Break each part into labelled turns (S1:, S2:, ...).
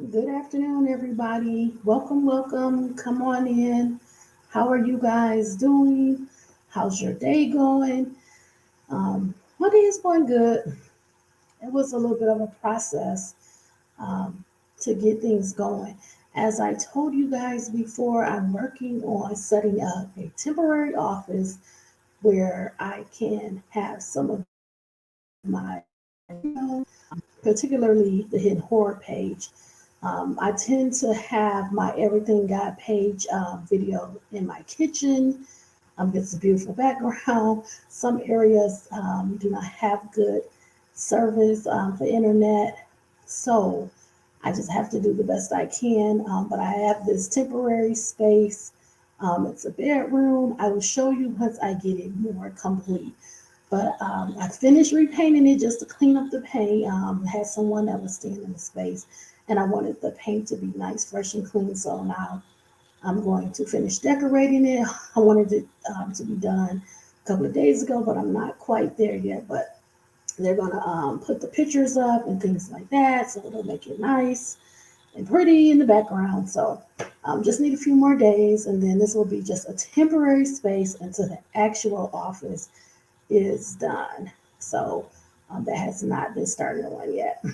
S1: Good afternoon, everybody. Welcome, welcome. Come on in. How are you guys doing? How's your day going? My day is going good. It was a little bit of a process um, to get things going. As I told you guys before, I'm working on setting up a temporary office where I can have some of my particularly the hidden horror page. I tend to have my Everything God page video in my kitchen. It's a beautiful background. Some areas do not have good service for internet, so I just have to do the best I can. But I have this temporary space. It's a bedroom. I will show you once I get it more complete. But I finished repainting it just to clean up the paint. Had someone that was staying in the space, and I wanted the paint to be nice, fresh, and clean. So now I'm going to finish decorating it. I wanted it to be done a couple of days ago, but I'm not quite there yet. But they're going to put the pictures up and things like that, so it'll make it nice and pretty in the background. So just need a few more days, and then this will be just a temporary space until the actual office is done. So that has not been started on yet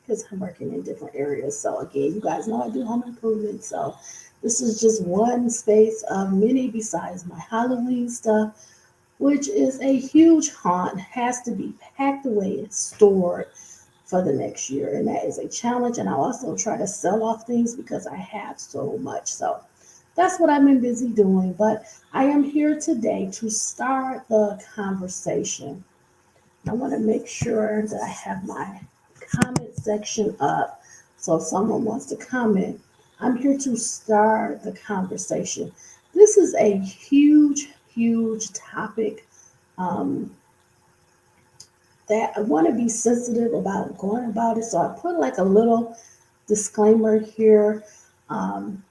S1: because I'm working in different areas. So again, you guys know I do home improvement. So this is just one space of many besides my Halloween stuff, which is a huge haunt, has to be packed away and stored for the next year. And that is a challenge. And I also try to sell off things because I have so much. So that's what I've been busy doing. But I am here today to start the conversation. I want to make sure that I have my comment section up. So if someone wants to comment, I'm here to start the conversation. This is a huge, huge topic um, that I want to be sensitive about going about it. So I put like a little disclaimer here. Um,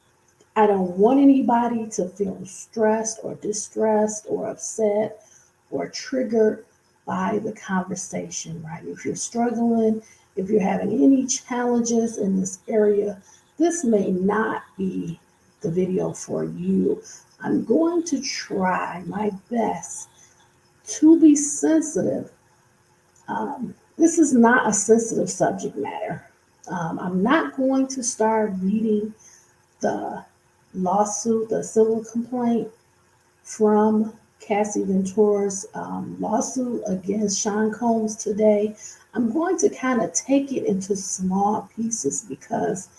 S1: I don't want anybody to feel stressed or distressed or upset or triggered by the conversation, right? If you're struggling, if you're having any challenges in this area, this may not be the video for you. I'm going to try my best to be sensitive. This is not a sensitive subject matter. I'm not going to start reading the lawsuit, the civil complaint from Cassie Ventura's lawsuit against Sean Combs today. I'm going to kind of take it into small pieces because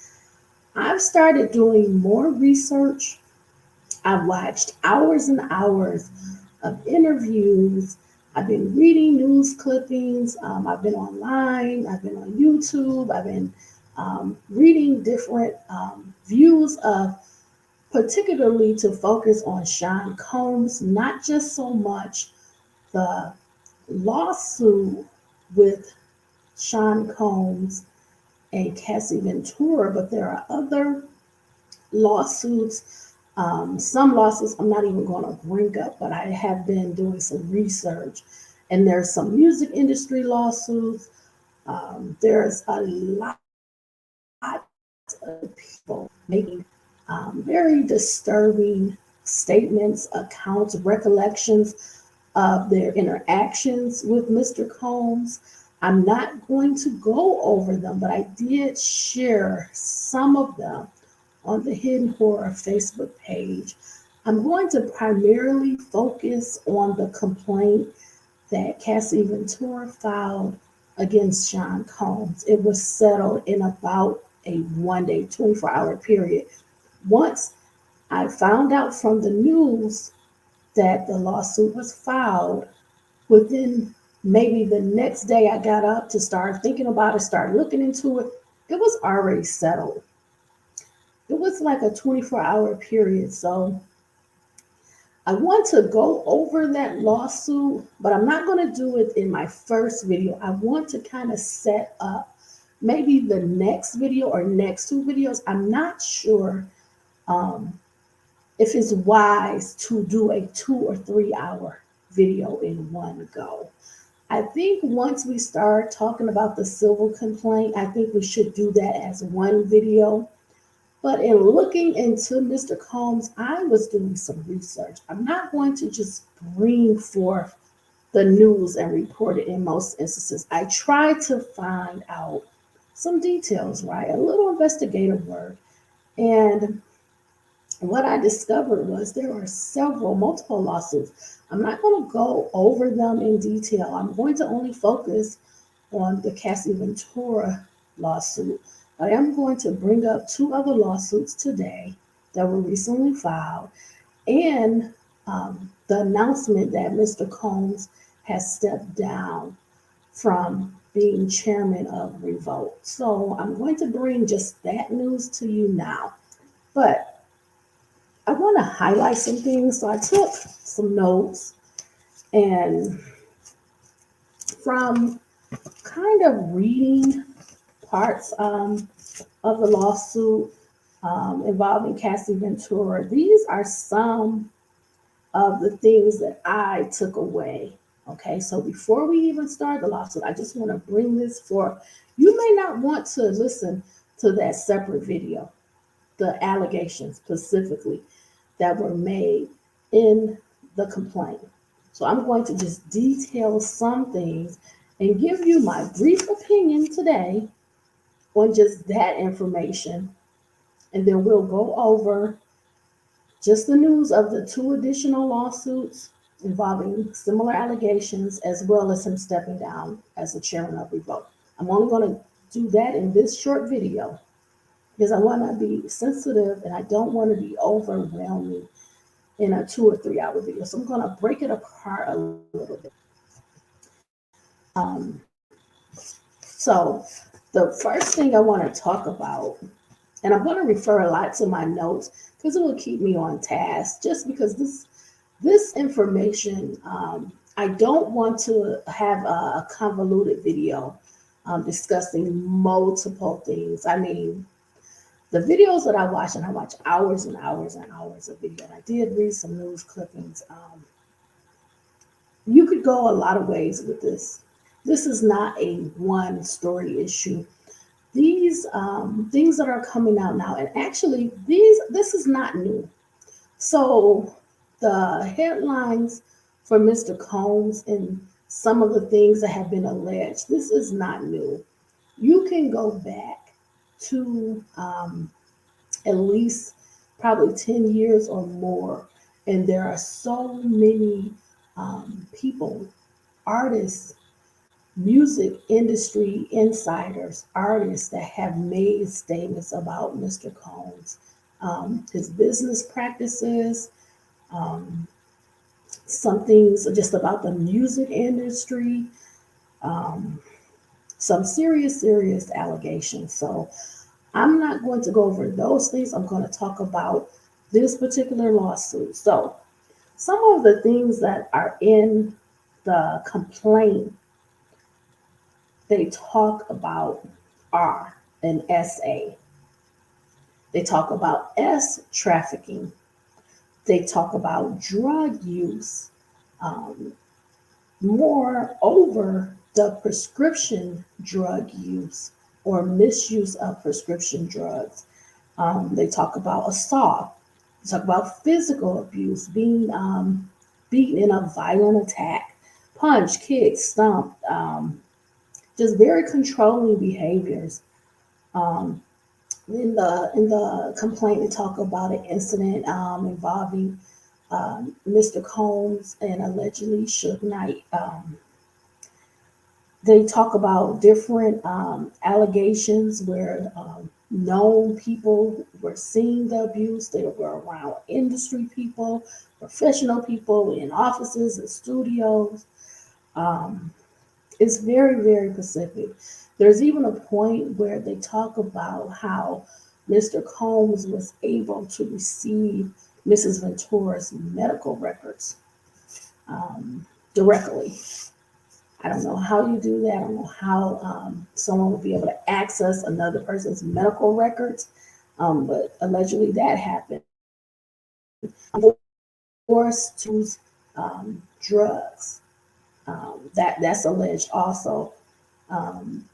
S1: I've started doing more research. I've watched hours and hours of interviews. I've been reading news clippings. I've been online. I've been on YouTube. I've been reading different views of particularly to focus on Sean Combs, not just so much the lawsuit with Sean Combs and Cassie Ventura, but there are other lawsuits. Some lawsuits I'm not even going to bring up, but I have been doing some research. And there's some music industry lawsuits. There's a lot of people making very disturbing statements, accounts, recollections of their interactions with Mr. Combs. I'm not going to go over them, but I did share some of them on the Hidden Horror Facebook page. I'm going to primarily focus on the complaint that Cassie Ventura filed against Sean Combs. It was settled in about a 1 day, 24-hour period. Once I found out from the news that the lawsuit was filed, within maybe the next day I got up to start thinking about it, start looking into it, it was already settled. It was like a 24-hour period. So I want to go over that lawsuit, but I'm not going to do it in my first video. I want to kind of set up maybe the next video or next two videos. I'm not sure um, if it's wise to do a 2 or 3 hour video in one go. I think once we start talking about the civil complaint, I think we should do that as one video. But in looking into Mr. Combs, I was doing some research. I'm not going to just bring forth the news and report it in most instances. I tried to find out some details, right? A little investigative work. And what I discovered was there are multiple lawsuits. I'm not going to go over them in detail. I'm going to only focus on the Cassie Ventura lawsuit. I am going to bring up two other lawsuits today that were recently filed and the announcement that Mr. Combs has stepped down from being chairman of Revolt. So I'm going to bring just that news to you now. But I want to highlight some things. So I took some notes and from kind of reading parts of the lawsuit involving Cassie Ventura, these are some of the things that I took away. Okay, so before we even start the lawsuit, I just want to bring this for you. May not want to listen to that separate video, the allegations specifically that were made in the complaint. So I'm going to just detail some things and give you my brief opinion today on just that information. And then we'll go over just the news of the two additional lawsuits involving similar allegations, as well as him stepping down as the chairman of Revolt. I'm only going to do that in this short video because I want to be sensitive and I don't want to be overwhelming in a 2 or 3 hour video. So I'm going to break it apart a little bit. So the first thing I want to talk about, and I'm going to refer a lot to my notes because it will keep me on task, just because this information, I don't want to have a convoluted video discussing multiple things. I mean, the videos that I watch, and I watch hours and hours and hours of video, and I did read some news clippings. You could go a lot of ways with this. This is not a one story issue. These things that are coming out now, and actually this is not new. So the headlines for Mr. Combs and some of the things that have been alleged, this is not new. You can go back to at least probably 10 years or more, and there are so many people, artists, music industry insiders, artists that have made statements about Mr. Combs, his business practices, um, some things just about the music industry, um, some serious allegations. So I'm not going to go over those things. I'm going to talk about this particular lawsuit. So some of the things that are in the complaint they talk about R and SA. They talk about S, trafficking. They talk about drug use. Um, Moreover, the prescription drug use or misuse of prescription drugs. They talk about assault. They talk about physical abuse, being beaten in a violent attack, punch, kick, stomp, just very controlling behaviors. Um, in the complaint, they talk about an incident involving Mr. Combs and allegedly Suge Knight. They talk about different allegations where known people were seeing the abuse. They were around industry people, professional people in offices and studios. Um, it's very specific. There's even a point where they talk about how Mr. Combs was able to receive Mrs. Ventura's medical records directly. I don't know how you do that. I don't know how someone would be able to access another person's medical records, but allegedly that happened. Forced to use drugs. That's alleged also. Um,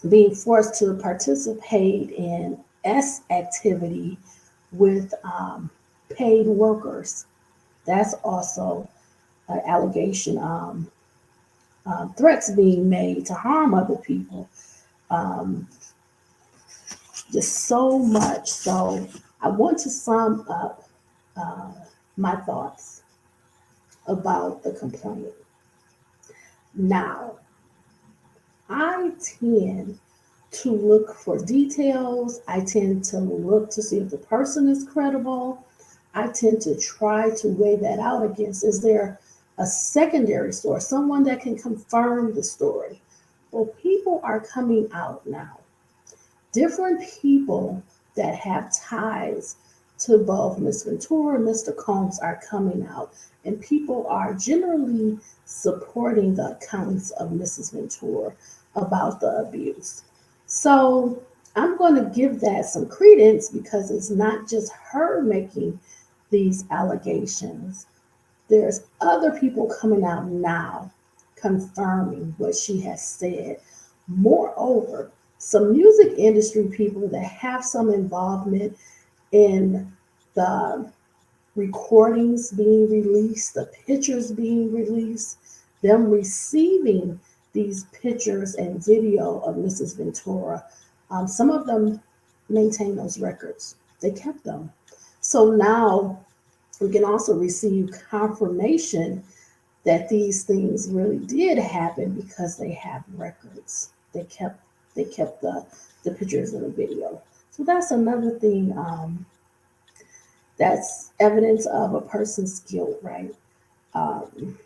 S1: Being forced to participate in S activity with paid workers. That's also an allegation. Threats being made to harm other people. Um, just so much. So I want to sum up uh, my thoughts about the complaint. Now, I tend to look for details. I tend to look to see if the person is credible. I tend to try to weigh that out against, is there a secondary source, someone that can confirm the story? Well, people are coming out now. Different people that have ties to both Ms. Ventura and Mr. Combs are coming out, and people are generally supporting the accounts of Mrs. Ventura about the abuse. So I'm going to give that some credence because it's not just her making these allegations. There's other people coming out now confirming what she has said. Moreover, some music industry people that have some involvement in the recordings being released, the pictures being released, them receiving these pictures and video of Mrs. Ventura. Some of them maintain those records. They kept them. So now we can also receive confirmation that these things really did happen because they have records. They kept the pictures and the video. So that's another thing. That's evidence of a person's guilt, right? Um,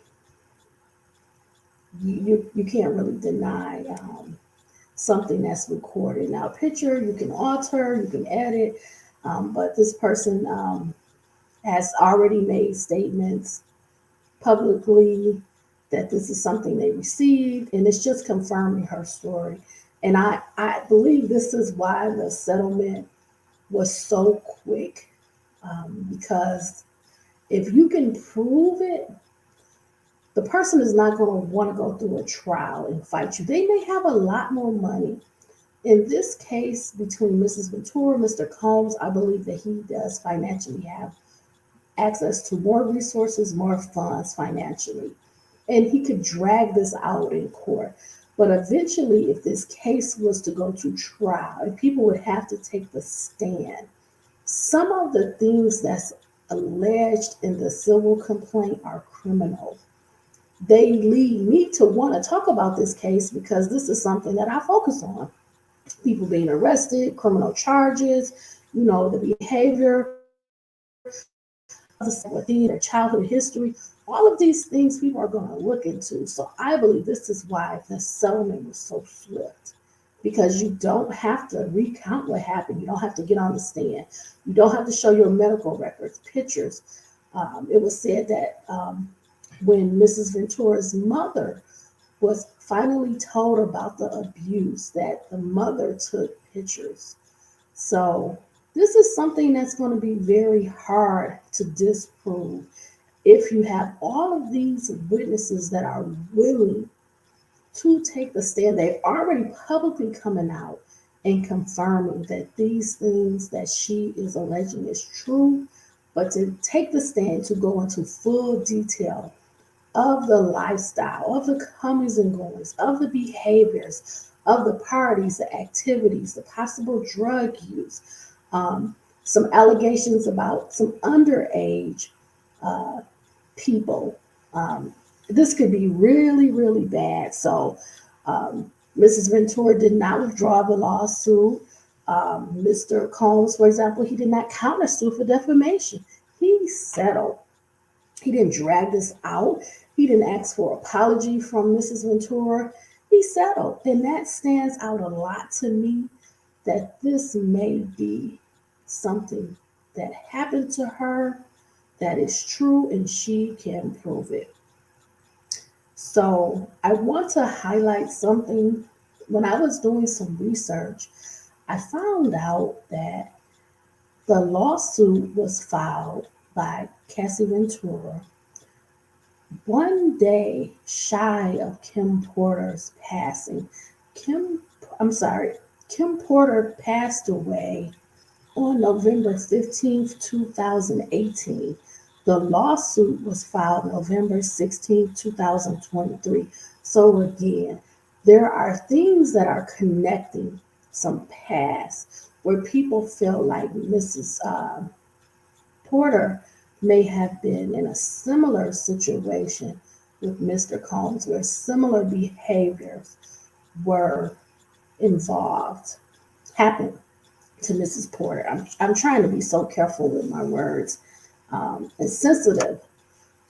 S1: you can't really deny something that's recorded. Now, a picture you can alter, you can edit, but this person has already made statements publicly that this is something they received, and it's just confirming her story. And I believe this is why the settlement was so quick, because if you can prove it, the person is not going to want to go through a trial and fight you. They may have a lot more money. In this case, between Mrs. Ventura and Mr. Combs, I believe that he does financially have access to more resources, more funds financially, and he could drag this out in court. But eventually, if this case was to go to trial, and people would have to take the stand, some of the things that's alleged in the civil complaint are criminal. They lead me to want to talk about this case because this is something that I focus on. People being arrested, criminal charges, the behavior their childhood history, all of these things people are going to look into. So I believe this is why the settlement was so swift, because you don't have to recount what happened. You don't have to get on the stand. You don't have to show your medical records, pictures. It was said that when Mrs. Ventura's mother was finally told about the abuse, that the mother took pictures. So this is something that's going to be very hard to disprove if you have all of these witnesses that are willing to take the stand. They've already publicly coming out and confirming that these things that she is alleging is true, but to take the stand to go into full detail of the lifestyle, of the comings and goings, of the behaviors, of the parties, the activities, the possible drug use, some allegations about some underage uh, people. This could be really, really bad. So, Mrs. Ventura did not withdraw the lawsuit. Mr. Combs, for example, he did not countersue for defamation. He settled. He didn't drag this out. He didn't ask for apology from Mrs. Ventura. He settled. And that stands out a lot to me, that this may be something that happened to her that is true and she can prove it. So I want to highlight something. When I was doing some research, I found out that the lawsuit was filed by Cassie Ventura One day shy of Kim Porter's passing, Kim, I'm sorry, Kim Porter passed away on November 15th, 2018. The lawsuit was filed November 16th, 2023. So again, there are things that are connecting some past where people feel like Mrs. Porter may have been in a similar situation with Mr. Combs, where similar behaviors were involved, happened to Mrs. Porter. I'm trying to be so careful with my words and sensitive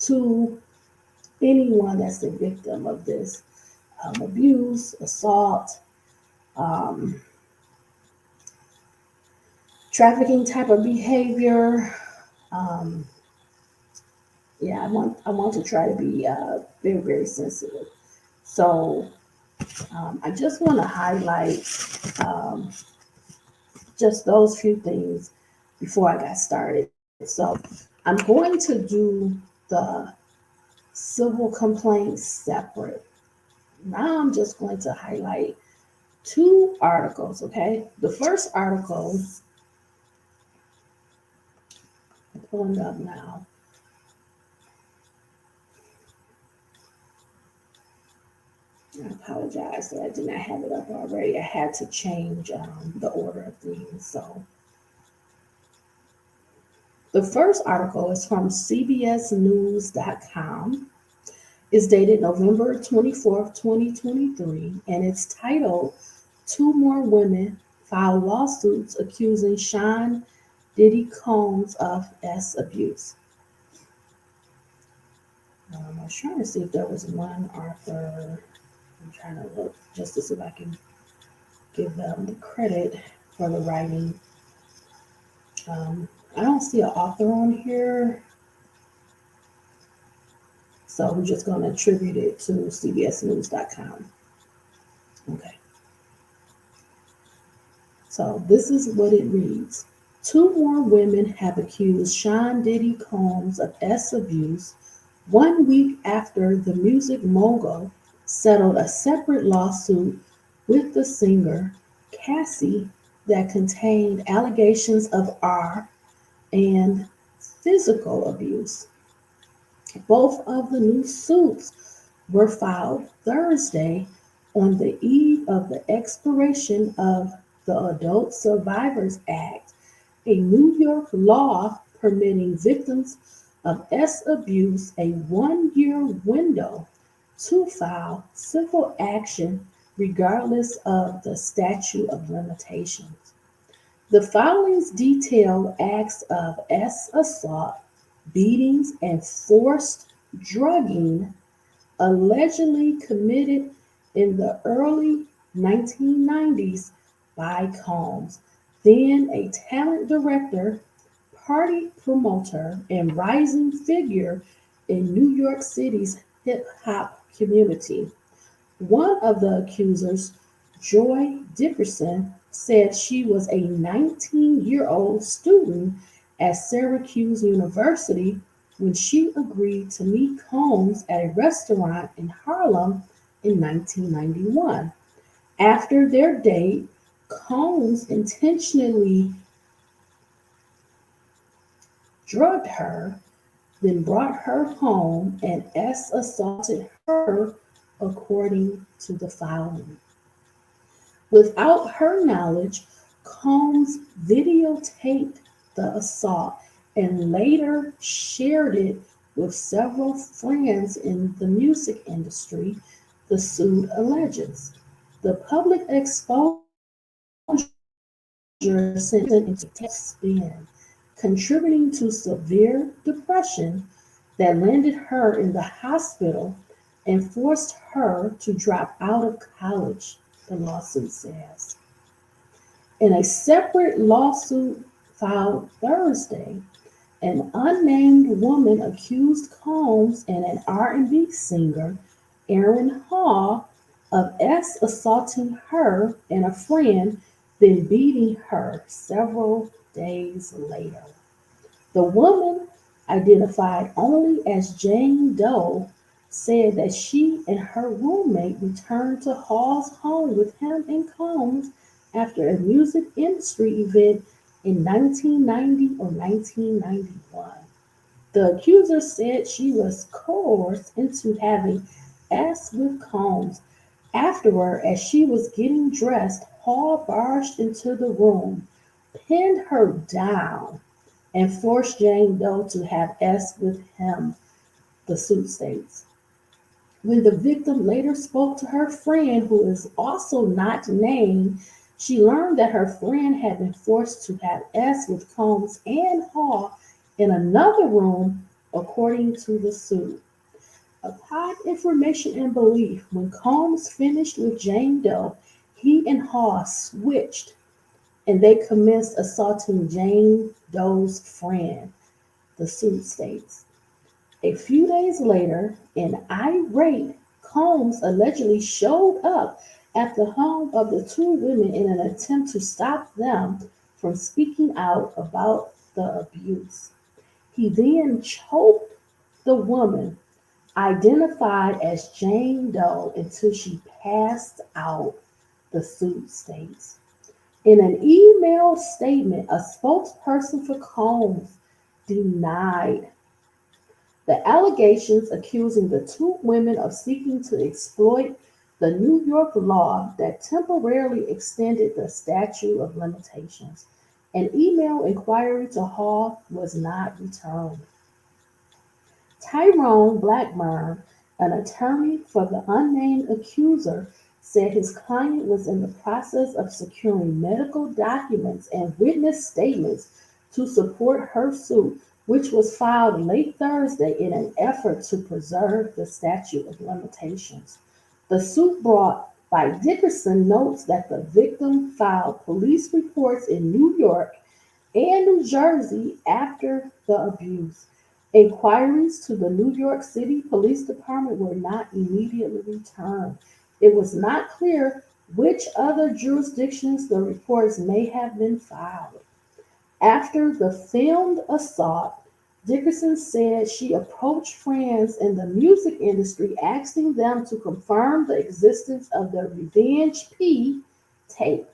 S1: to anyone that's the victim of this abuse, assault, um, trafficking type of behavior. Um, yeah, I want to try to be very very sensitive. So I just want to highlight um, just those few things before I got started. So I'm going to do the civil complaints separate. Now I'm just going to highlight two articles, okay? The first article, I'm pulling it up now. I apologize that I did not have it up already. I had to change the order of things. So the first article is from CBSNews.com. It's dated November 24th, 2023, and it's titled Two More Women File Lawsuits Accusing Sean Diddy Combs of S abuse. I was trying to see if there was one author. I'm trying to look just to see if I can give them the credit for the writing. I don't see an author on here, so I'm just going to attribute it to CBSNews.com. Okay, so this is what it reads. Two more women have accused Sean Diddy Combs of S abuse 1 week after the music mogul settled a separate lawsuit with the singer Cassie that contained allegations of R and physical abuse. Both of the new suits were filed Thursday on the eve of the expiration of the Adult Survivors Act, a New York law permitting victims of S abuse a 1 year window to file civil action regardless of the statute of limitations. The filings detail acts of S assault, beatings, and forced drugging allegedly committed in the early 1990s by Combs, then a talent director, party promoter, and rising figure in New York City's hip hop community. One of the accusers, Joy Dickerson, said she was a 19-year-old student at Syracuse University when she agreed to meet Combs at a restaurant in Harlem in 1991. After their date, Combs intentionally drugged her, then brought her home, and S assaulted her, according to the filing. Without her knowledge, Combs videotaped the assault and later shared it with several friends in the music industry, the suit alleges. The public exposure sent her into spin, contributing to severe depression that landed her in the hospital and forced her to drop out of college, the lawsuit says. In a separate lawsuit filed Thursday, an unnamed woman accused Combs and an R&B singer, Aaron Hall, of S assaulting her and a friend, then beating her several days later. The woman identified only as Jane Doe, said that she and her roommate returned to Hall's home with him and Combs after a music industry event in 1990 or 1991. The accuser said she was coerced into having sex with Combs. Afterward, as she was getting dressed, Hall barged into the room, pinned her down, and forced Jane Doe to have sex with him, the suit states. When the victim later spoke to her friend, who is also not named, she learned that her friend had been forced to have sex with Combs and Hall in another room, according to the suit. Upon information and belief, when Combs finished with Jane Doe, he and Hall switched and they commenced assaulting Jane Doe's friend, the suit states. A few days later, an irate Combs allegedly showed up at the home of the two women in an attempt to stop them from speaking out about the abuse. He then choked the woman, identified as Jane Doe, until she passed out, the suit states. In an email statement, a spokesperson for Combs denied the allegations, accusing the two women of seeking to exploit the New York law that temporarily extended the statute of limitations. An email inquiry to Hall was not returned. Tyrone Blackburn, an attorney for the unnamed accuser, said his client was in the process of securing medical documents and witness statements to support her suit, which was filed late Thursday in an effort to preserve the statute of limitations. The suit brought by Dickerson notes that the victim filed police reports in New York and New Jersey after the abuse. Inquiries to the New York City Police Department were not immediately returned. It was not clear which other jurisdictions the reports may have been filed. After the filmed assault, Dickerson said she approached friends in the music industry asking them to confirm the existence of the Revenge P tape,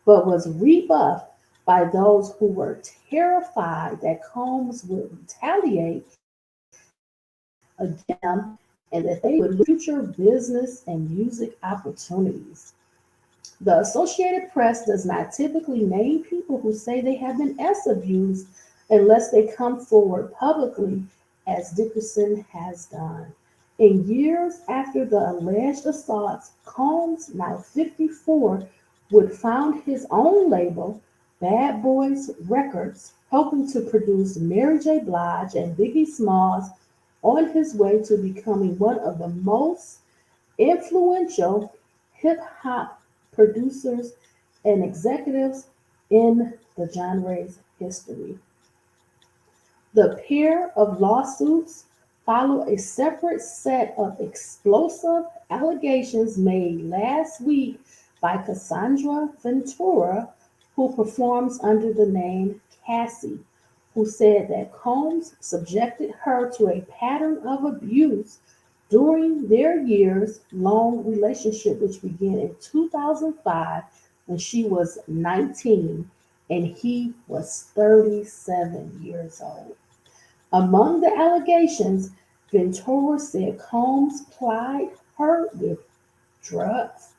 S1: but was rebuffed by those who were terrified that Combs would retaliate against them and that they would lose future business and music opportunities. The Associated Press does not typically name people who say they have been abused unless they come forward publicly, as Dickerson has done. In years after the alleged assaults, Combs, now 54, would found his own label, Bad Boys Records, helping to produce Mary J. Blige and Biggie Smalls, on his way to becoming one of the most influential hip hop producers and executives in the genre's history. The pair of lawsuits follow a separate set of explosive allegations made last week by Cassandra Ventura, who performs under the name Cassie, who said that Combs subjected her to a pattern of abuse during their years long relationship, which began in 2005 when she was 19 and he was 37 years old. Among the allegations, Ventura said Combs plied her with drugs,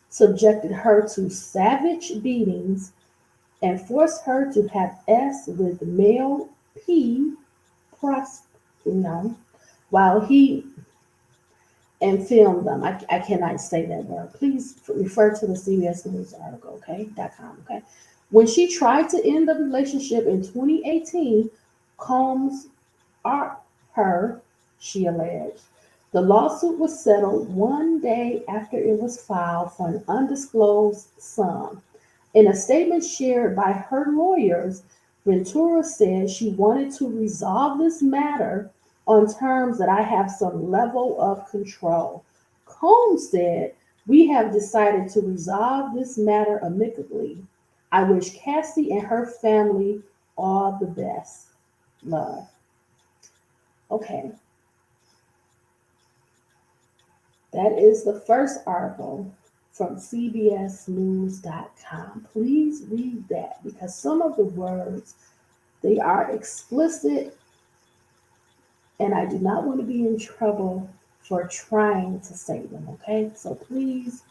S1: subjected her to savage beatings, and forced her to have sex with male P, you know, while he and filmed them. I cannot say that word. Please refer to the CBS News article, okay? .com, okay? When she tried to end the relationship in 2018, Combs are her, she alleged. The lawsuit was settled one day after it was filed for an undisclosed sum. In a statement shared by her lawyers, Ventura said she wanted to resolve this matter on terms that I have some level of control. Combs said, "We have decided to resolve this matter amicably. I wish Cassie and her family all the best. Love." Okay, that is the first article from CBSnews.com. Please read that because some of the words they are explicit, and I do not want to be in trouble for trying to say them. Okay, so please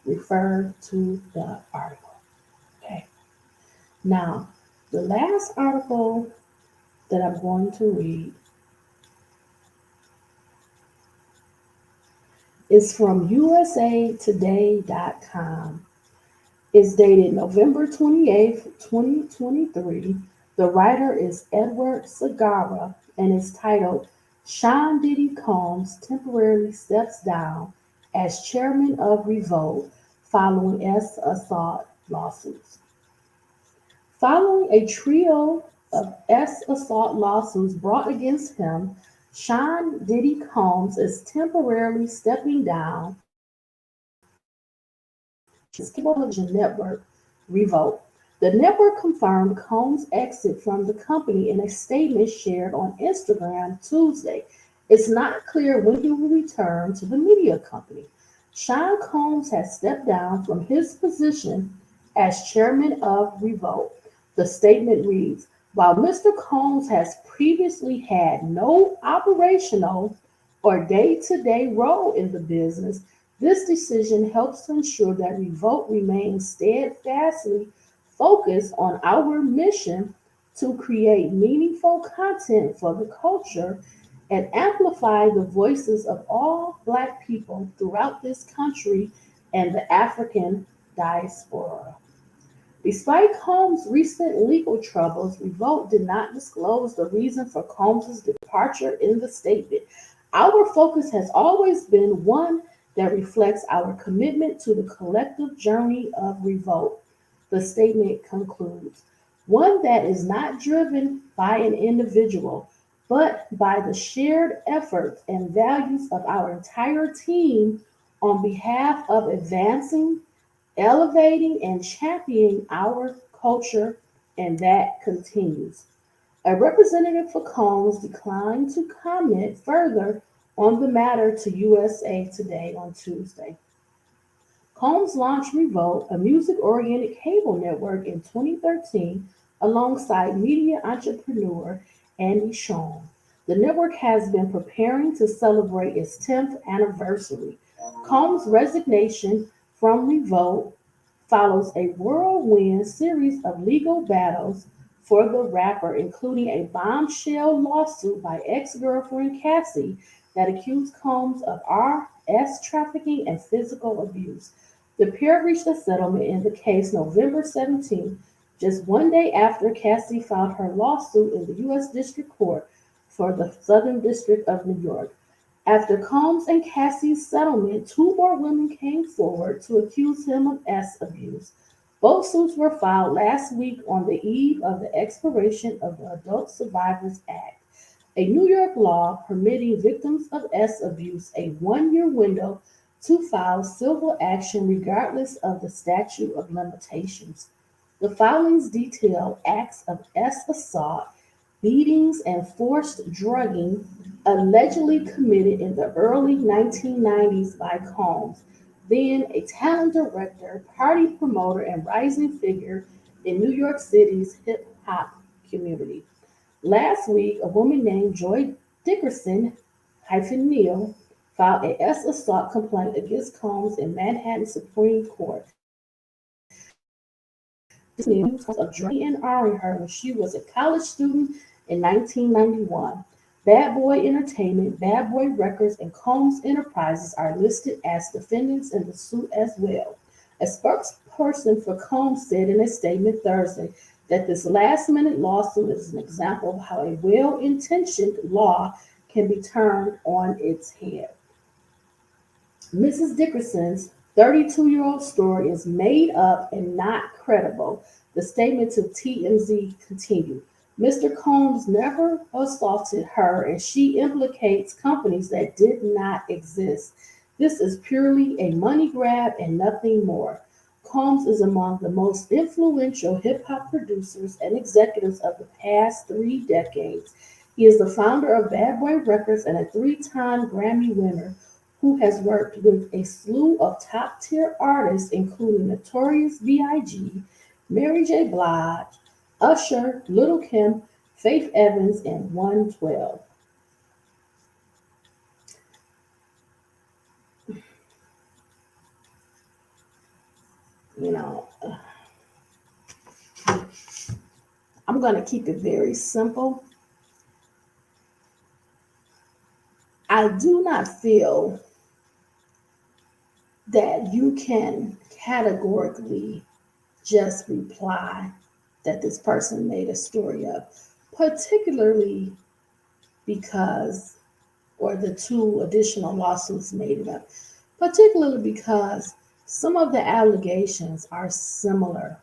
S1: refer to the article. Okay, now the last article that I'm going to read is from usatoday.com. It's dated November 28th, 2023. The writer is Edward Segarra and is titled Sean Diddy Combs Temporarily Steps Down as Chairman of Revolt Following S. Assault Lawsuits. Following a trio of S. Assault lawsuits brought against him, Sean Diddy Combs is temporarily stepping down his cable television network, Revolt. The network confirmed Combs' exit from the company in a statement shared on Instagram Tuesday. It's not clear when he will return to the media company. Sean Combs has stepped down from his position as chairman of Revolt. The statement reads, while Mr. Combs has previously had no operational or day-to-day role in the business, this decision helps to ensure that Revolt remains steadfastly focused on our mission to create meaningful content for the culture and amplify the voices of all Black people throughout this country and the African diaspora. Despite Combs' recent legal troubles, Revolt did not disclose the reason for Combs' departure in the statement. Our focus has always been one that reflects our commitment to the collective journey of revolt. The statement concludes, one that is not driven by an individual, but by the shared efforts and values of our entire team on behalf of advancing, elevating, and championing our culture, and that continues. A representative for Combs declined to comment further on the matter to USA Today on Tuesday. Combs launched Revolt, a music-oriented cable network, in 2013 alongside media entrepreneur Andy Shawn. The network has been preparing to celebrate its 10th anniversary. Combs' resignation from Revolt follows a whirlwind series of legal battles for the rapper, including a bombshell lawsuit by ex-girlfriend Cassie that accused Combs of RS trafficking and physical abuse. The pair reached a settlement in the case November 17th, just one day after Cassie filed her lawsuit in the U.S. District Court for the Southern District of New York. After Combs and Cassie's settlement, two more women came forward to accuse him of S abuse. Both suits were filed last week on the eve of the expiration of the Adult Survivors Act, a New York law permitting victims of S abuse a 1 year window to file civil action regardless of the statute of limitations. The filings detail acts of S assault, beatings, and forced drugging allegedly committed in the early 1990s by Combs, then a talent director, party promoter, and rising figure in New York City's hip hop community. Last week, a woman named Joy Dickerson Neal filed a S assault complaint against Combs in Manhattan Supreme Court. Neal was of drugging and arming her when she was a college student in 1991. Bad Boy Entertainment, Bad Boy Records, and Combs Enterprises are listed as defendants in the suit as well. A spokesperson for Combs said in a statement Thursday that this last-minute lawsuit is an example of how a well-intentioned law can be turned on its head. Mrs. Dickerson's 32-year-old story is made up and not credible, the statement to TMZ continued. Mr. Combs never assaulted her, and she implicates companies that did not exist. This is purely a money grab and nothing more. Combs is among the most influential hip hop producers and executives of the past 3 decades. He is the founder of Bad Boy Records and a three-time Grammy winner who has worked with a slew of top-tier artists, including Notorious B.I.G., Mary J. Blige, Usher, Little Kim, Faith Evans, and 112. You know, I'm going to keep it very simple. I do not feel that you can categorically just reply that this person made a story up, particularly because, or the two additional lawsuits made it up, particularly because some of the allegations are similar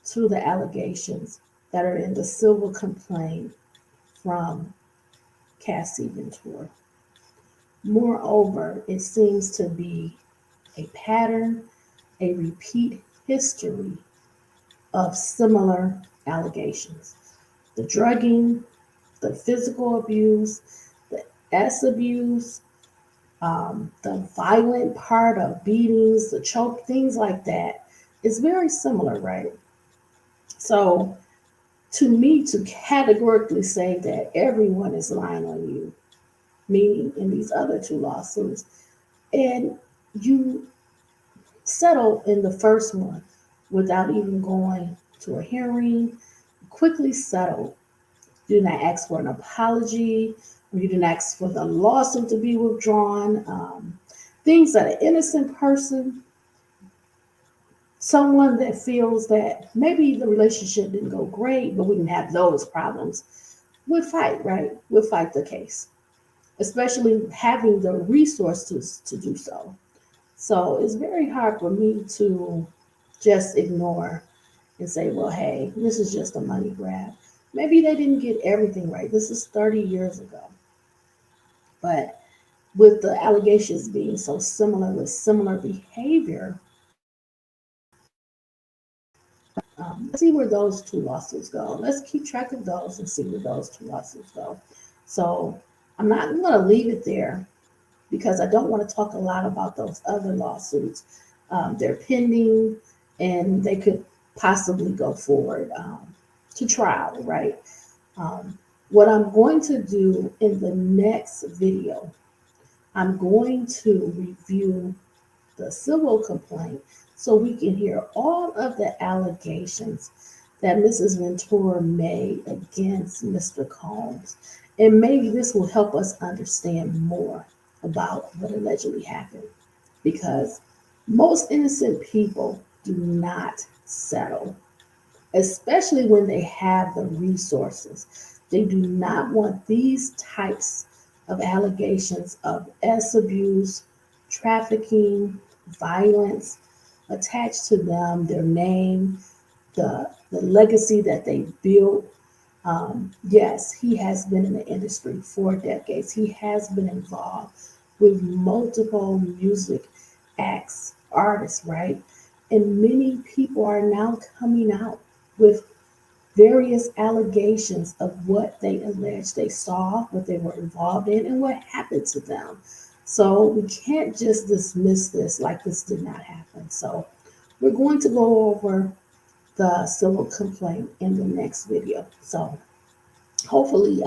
S1: to the allegations that are in the civil complaint from Cassie Ventura. Moreover, it seems to be a pattern, a repeat history of similar allegations. The drugging, the physical abuse, the S abuse, the violent part of beatings, the choke, things like that is very similar, right? So, to me, to categorically say that everyone is lying on you, meaning in these other two lawsuits, and you settle in the first one without even going to a hearing, quickly settle. You do not ask for an apology, or you didn't ask for the lawsuit to be withdrawn. Things that an innocent person, someone that feels that maybe the relationship didn't go great, but we didn't have those problems, would fight, right? Would fight the case, especially having the resources to do so. So it's very hard for me to just ignore and say, well, hey, this is just a money grab. Maybe they didn't get everything right. This is 30 years ago. But with the allegations being so similar with similar behavior, let's see where those two lawsuits go. Let's keep track of those and see where those two lawsuits go. So I'm not going to leave it there because I don't want to talk a lot about those other lawsuits. They're pending and they could possibly go forward to trial, right? What I'm going to do in the next video, I'm going to review the civil complaint so we can hear all of the allegations that Mrs. Ventura made against Mr. Combs. And maybe this will help us understand more about what allegedly happened. Because most innocent people do not settle, especially when they have the resources. They do not want these types of allegations of S abuse, trafficking, violence attached to them, their name, the legacy that they built. Yes, he has been in the industry for decades. He has been involved with multiple music acts, artists, right? And many people are now coming out with various allegations of what they alleged they saw, what they were involved in, and what happened to them. So we can't just dismiss this like this did not happen. So we're going to go over the civil complaint in the next video. So hopefully,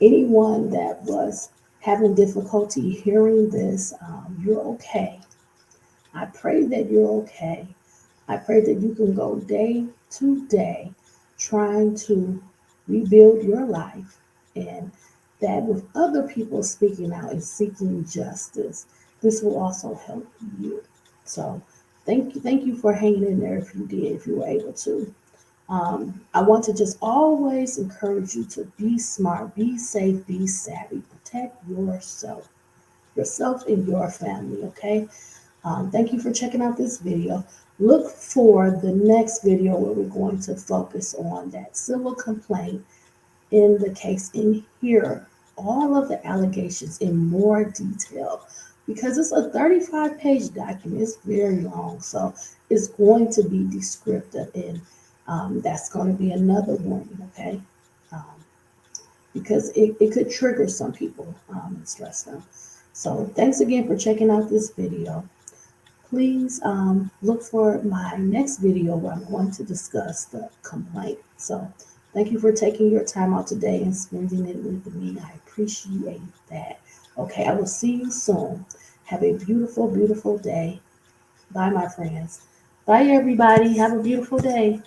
S1: anyone that was having difficulty hearing this, you're okay. I pray that you're okay. I pray that you can go day to day trying to rebuild your life, and that with other people speaking out and seeking justice, this will also help you. So thank you for hanging in there if you did, if you were able to. I want to just always encourage you to be smart, be safe, be savvy, protect yourself and your family, okay? Thank you for checking out this video. Look for the next video where we're going to focus on that civil complaint in the case and hear all of the allegations in more detail because it's a 35-page document. It's very long, so it's going to be descriptive, and that's going to be another warning, okay? Um, because it could trigger some people and stress them. So thanks again for checking out this video. Please look for my next video where I'm going to discuss the complaint. So thank you for taking your time out today and spending it with me. I appreciate that. Okay, I will see you soon. Have a beautiful, beautiful day. Bye, my friends. Bye, everybody. Have a beautiful day.